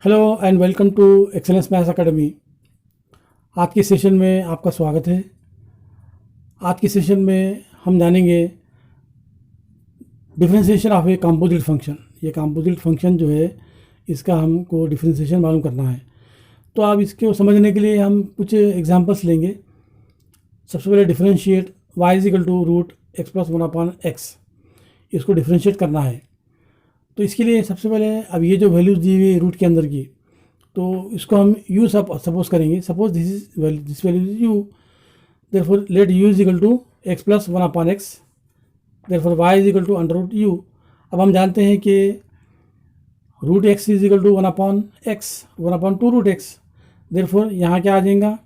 Hello and welcome to excellence maths academy. आज के session में आपका स्वागत है। आज के सेशन में हम जानेंगे differentiation of a composite function. ये कंपोजिट फंक्शन जो है इसका हमको डिफरेंशिएशन मालूम करना है। तो आप इसको समझने के लिए हम कुछ एग्जांपल्स लेंगे। सबसे पहले differentiate y is equal to root x plus one upon X, इसको डिफरेंशिएट करना है। तो इसके लिए सबसे पहले अब ये जो वैल्यूज दी हुई है रूट के अंदर की, तो इसको हम u सपोज करेंगे। Suppose this value is u, therefore let u is equal to x plus one upon x, therefore y is equal to under root u। अब हम जानते हैं कि root x is equal to one upon x, one upon two root x, therefore यहाँ क्या आ जाएगा,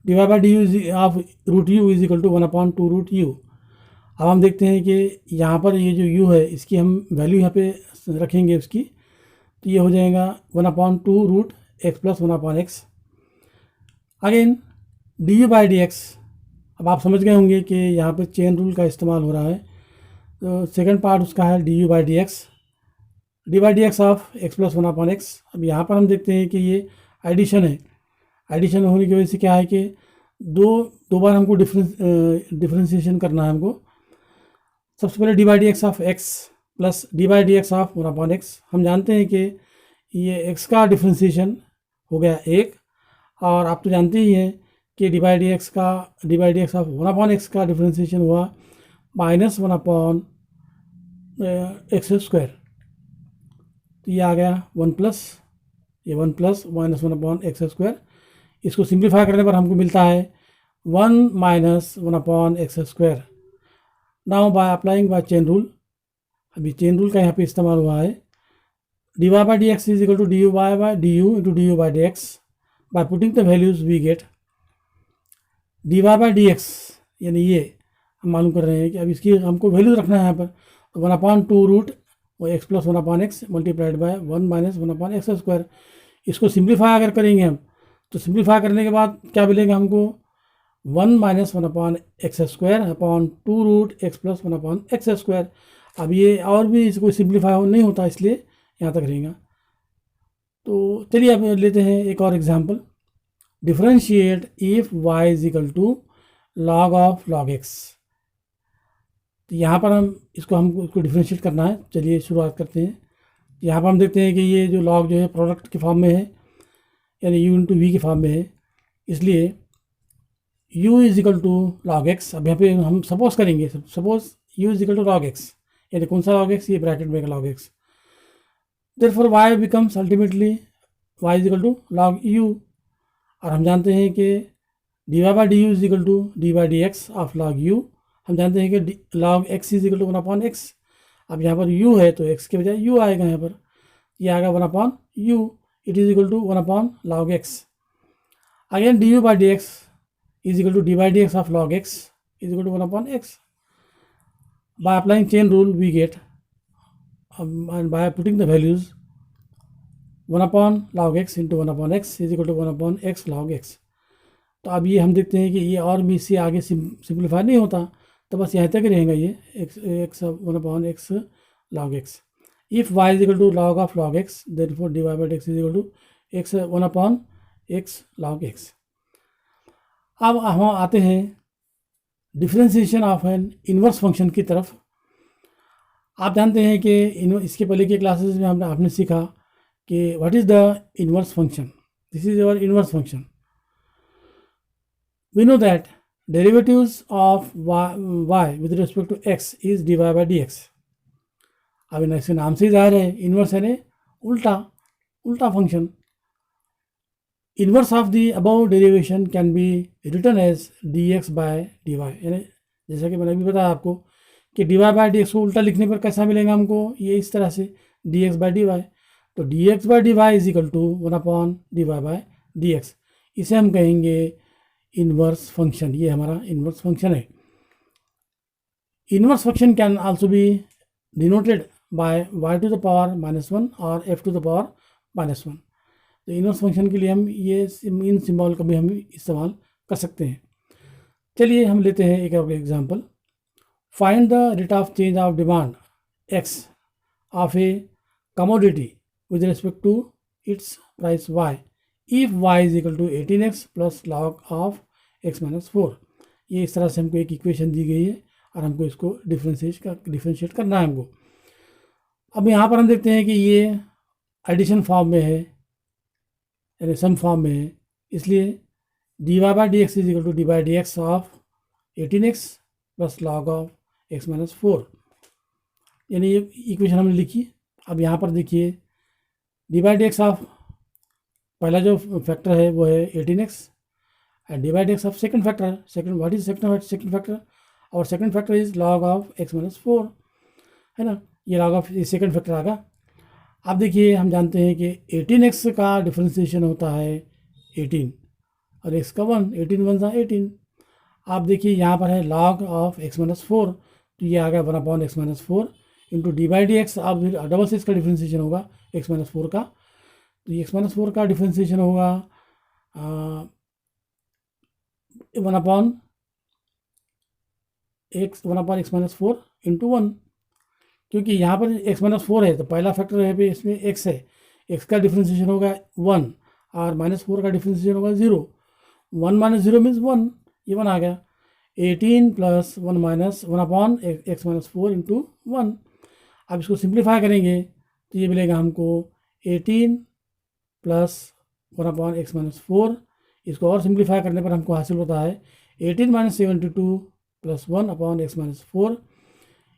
divide by d u of root u is equal to one upon two root u. अब हम देखते हैं कि यहाँ पर ये जो u है इसकी हम वैल्यू यहाँ पे रखेंगे उसकी, तो ये हो जाएगा one upon two root x plus one upon x. Again d u by d x. अब आप समझ गए होंगे कि यहाँ पे चेन रूल का इस्तेमाल हो रहा है। तो सेकंड पार्ट उसका है D u by d x of x plus one upon x. अब यहाँ पर हम देखते हैं कि ये एडिशन है। एडिशन होने की वजह से क्या है कि दो बार हमको डिफरेंशिएशन करना है हमको। सबसे पहले D by d x of x plus D by d x of one upon x. हम जानते हैं कि ये एक्स का डिफरेंशिएशन हो गया एक, और आप तो जानते ही हैं कि d by d x of one upon x का डिफरेंशिएशन हुआ minus one upon x square. तो ये आ गया one plus minus one upon x square. इसको सिंप्लीफाई करने पर हमको मिलता है one minus one upon x square. Now by applying by chain rule, अभी चेन रूल का यहाँ पे इस्तेमाल हुआ है। D y by d x is equal to d u by d u into d u by d x. By putting the values we get d y by d x, यानी ये हम मालूम कर रहे हैं कि अब इसकी हमको वैल्यू रखना है यहाँ पर। तो one upon two root x plus one upon x multiplied by one minus one upon x square. इसको सिंप्लीफाई अगर करेंगे हम, तो सिंप्लीफाई करने के बाद क्या मिलेगा हमको, one minus one upon x square upon two root x plus one upon x square. अब ये और भी इसको सिंप्लीफाई नहीं होता, इसलिए यहाँ तक रहेगा। तो चलिए अब लेते हैं एक और example. Differentiate if y is equal to log of log x. तो यहाँ पर हमको इसको डिफरेंशिएट करना है। चलिए शुरुआत करते हैं। यहाँ पर हम देखते हैं कि ये जो लॉग जो है प्रोडक्ट के फॉर्म में है, यानी u इंटू वी के फॉर्म में है, इसलिए u is equal to log x. अब यहाँ पे हम सपोज करेंगे, suppose u is equal to log x, यानी कौन सा लॉग एक्स, ये ब्रैकेट में log x. Therefore y becomes ultimately y is equal to log u। और हम जानते हैं कि d y by d u is equal to d by d x of log u। हम जानते हैं कि log x is equal to one upon x. अब यहाँ पर u है तो x के बजाय u आएगा, यहाँ पर ये आएगा one upon u। It is equal to one upon log x. Again d u by d x is equal to d by d x of log x is equal to one upon x. By applying chain rule we get and by putting the values 1 upon log x into 1 upon x is equal to 1 upon x log x। तो अब ये हम देखते हैं कि ये और भी इससे आगे सिंप्लीफाई नहीं होता, तो बस यहाँ तक ही रहेगा ये x 1 upon x log x। If y is equal to log of log x, therefore dy by dx is equal to x 1 upon x log x। अब हम आते हैं differentiation of an inverse function की तरफ। आप जानते हैं कि इसके पहले के क्लासेस में आपने सीखा कि what is the inverse function. This is your inverse function. We know that derivatives of y with respect to x is d y by d x. अब इसके नाम से ही जाहिर है, इन्वर्स यानी उल्टा function. Inverse of the above derivation can be return as d x by d y, यानी जैसा कि मैंने अभी बताया आपको कि d y by d x को उल्टा लिखने पर कैसा मिलेगा हमको, ये इस तरह से d x by d y. तो d x by d y is equal to one upon d y by d x. इसे हम कहेंगे इन्वर्स फंक्शन। ये हमारा इन्वर्स फंक्शन है। Inverse function can also be denoted by y to the power minus one और f to the power minus one. तो inverse function के लिए हम ये इन सिंबल का भी हम इस्तेमाल कर सकते हैं। चलिए हम लेते हैं एक और example. Find the rate of change of demand x of a commodity with respect to its price y if y is equal to 18x plus log of x minus 4। ये इस तरह से हमको एक इक्वेशन दी गई है और हमको इसको डिफ्रेंशिएट करना है हमको। अब यहाँ पर हम देखते हैं कि ये एडिशन फॉर्म में है, यानी सम फॉर्म में है, इसलिए dy by d x is equal to d by d x of 18x plus log of x minus 4, यानी ये इक्वेशन हमने लिखी। अब यहाँ पर देखिए d by d x of पहला जो फैक्टर है वो है 18x and d by d x of second factor, second what is second factor, और second factor is log of x minus 4, है ना, ये लॉग ऑफ सेकेंड फैक्टर आ गया। अब देखिए हम जानते हैं कि 18x का डिफ्रेंसिएशन होता है 18 और x का 1, 18 वन सा 18। आप देखिए यहाँ पर है log ऑफ x माइनस 4, तो ये आ गया 1/x minus 4 into D by d x. अब फिर डबल से इसका डिफ्रेंसिएशन होगा x माइनस 4 का, तो ये x माइनस 4 का डिफ्रेंसिएशन होगा 1/x माइनस 4 इंटू 1, क्योंकि यहाँ पर x माइनस 4 है तो पहला फैक्टर है भी इसमें x है, x का डिफ्रेंसिएशन होगा 1 और माइनस 4 का डिफ्रेंसिएशन होगा 0। 1 माइनस 0 मीन्स 1, ये 1 आ गया। 18 plus 1 minus 1/x minus 4 into 1। अब इसको सिंप्लीफाई करेंगे तो ये मिलेगा हमको 18 प्लस 1/x माइनस 4। इसको और सिंप्लीफाई करने पर हमको हासिल होता है 18 माइनस 72 प्लस 1/x माइनस 4।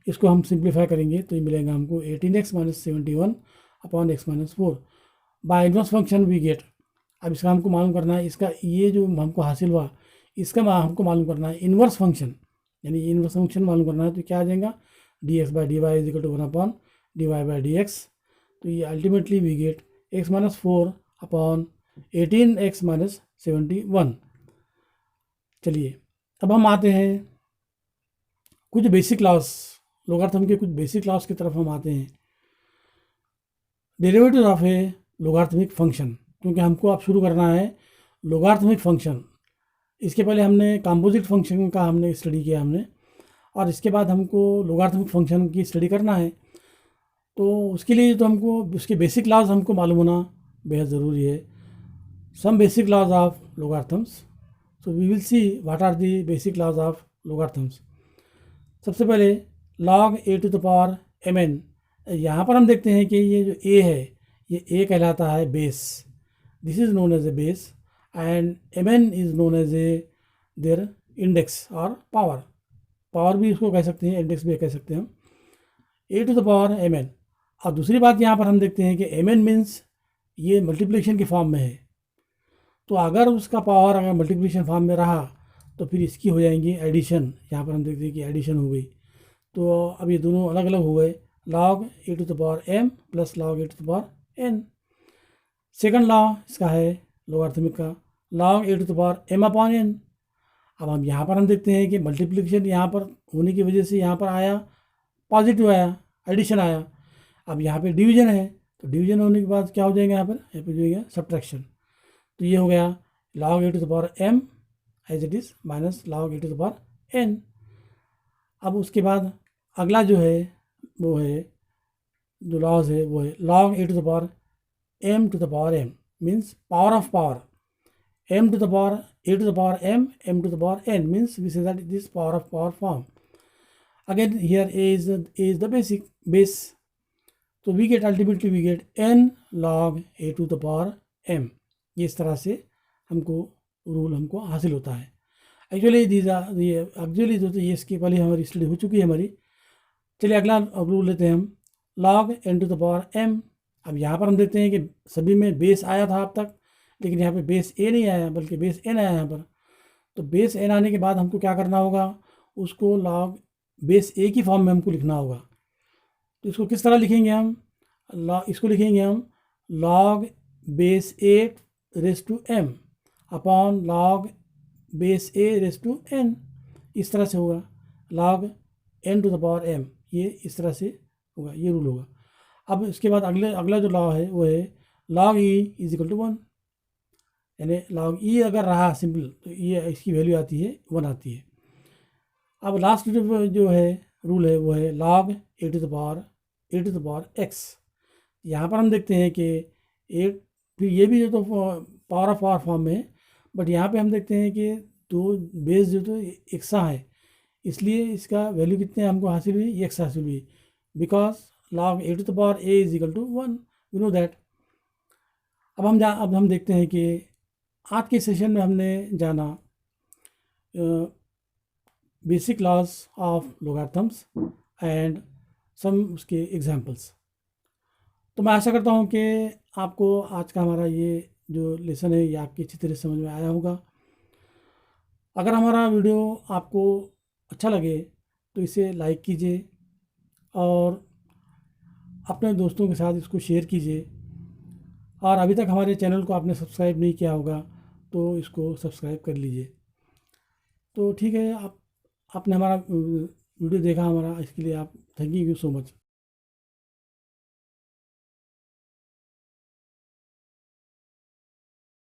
इसको हम सिंप्लीफाई करेंगे तो ये मिलेगा हमको 18x minus 71/x minus 4। By inverse function we get. अब इसका हमको मालूम करना है, इसका ये जो हमको हासिल हुआ इसका हमको मालूम करना है इनवर्स फंक्शन, यानी इनवर्स फंक्शन मालूम करना है। तो क्या आ जाएगा d x by d y is equal to 1/dy by d x. तो ये ultimately we get x minus 4/18x minus 71। चलिए अब हम आते हैं कुछ बेसिक लॉस, लोगारिथम के कुछ बेसिक लॉस की तरफ हम आते हैं। Derivative of A logarithmic function, क्योंकि हमको अब शुरू करना है लोगारिथमिक फंक्शन। इसके पहले हमने कंपोजिट फंक्शन का हमने स्टडी किया हमने, और इसके बाद हमको लोगारिथमिक फंक्शन की स्टडी करना है। तो उसके लिए तो हमको उसके बेसिक लॉज हमको मालूम होना बेहद ज़रूरी है। Some basic laws of logarithms, so we will see what are the basic laws of logarithms. सबसे पहले log a to the power mn, यहाँ पर हम देखते हैं कि ये जो a है ये a कहलाता है base, this is known as a base, and mn is known as either index और पावर, पावर भी इसको कह सकते हैं, इंडेक्स भी कह सकते हैं हम, a to the power mn। और दूसरी बात यहाँ पर हम देखते हैं कि mn मीन्स ये मल्टीप्लिकेशन के फॉर्म में है, तो अगर उसका पावर अगर मल्टीप्लिकेशन फॉर्म में रहा तो फिर इसकी हो जाएंगी एडिशन। यहाँ पर हम देखते हैं कि एडिशन हो गई, तो अब ये दोनों अलग अलग हो गए, log a to the power m plus log a to the power n। Second law इसका है लोगारिथमिक का, log a to the power m/n। अब हम यहाँ पर हम देखते हैं कि मल्टीप्लिकेशन यहाँ पर होने की वजह से यहाँ पर आया पॉजिटिव आया, एडिशन आया। अब यहाँ पे डिवीजन है, तो डिवीजन होने के बाद क्या हो जाएगा यहाँ पर हो जाएगा सब्ट्रैक्शन। तो ये हो गया log a to the power m as it is minus log a to the power n। अब उसके बाद अगला जो है वो है जो लॉज है वो है log a to the power m to the power m means power of power, m to the power a to the power m to the power n means we say that this power of power form. Again here a is the basic base, तो we get ultimately we get n log a to the power m। ये इस तरह से हमको rule हमको हासिल होता है। एक्चुअली एक्चुअली जो ये इसके पहले हमारी स्टडी हो चुकी है हमारी। चलिए अगला रूल लेते हैं हम, log n to the power m। अब यहाँ पर हम देखते हैं कि सभी में बेस आया था अब तक, लेकिन यहाँ पे बेस a नहीं आया बल्कि बेस n आया यहाँ पर। तो बेस n आने के बाद हमको क्या करना होगा, उसको log बेस a की फॉर्म में हमको लिखना होगा। तो इसको किस तरह लिखेंगे हम, इसको लिखेंगे हम log base a raise to m upon log base a raise to n। इस तरह से होगा log n to the power m, ये इस तरह से होगा, ये रूल होगा। अब इसके बाद अगला जो लॉ है वो है log e is equal to 1, यानी log e अगर रहा सिंपल तो ये इसकी वैल्यू आती है 1 आती है। अब लास्ट जो है रूल है वो है log a to the power x। यहाँ पर हम देखते हैं कि फिर ये भी जो तो पावर ऑफ आर फॉर्म में है, बट यहाँ पे हम देखते हैं कि तो बेस जो तो एक सा है, इसलिए इसका वैल्यू कितने हमको हासिल हुई, एक्स हासिल हुई, because log a to the power a is equal to 1, you know that. अब हम देखते हैं कि आज के सेशन में हमने जाना basic laws of logarithms and some उसके एग्जांपल्स। तो मैं आशा करता हूँ कि आपको आज का हमारा ये जो लेसन है ये आपकी अच्छी तरह से समझ में आया होगा। अगर हमारा वीडियो आपको अच्छा लगे तो इसे लाइक कीजिए और अपने दोस्तों के साथ इसको शेयर कीजिए, और अभी तक हमारे चैनल को आपने सब्सक्राइब नहीं किया होगा तो इसको सब्सक्राइब कर लीजिए। तो ठीक है, आपने हमारा वीडियो देखा हमारा, इसके लिए आप थैंक यू सो मच।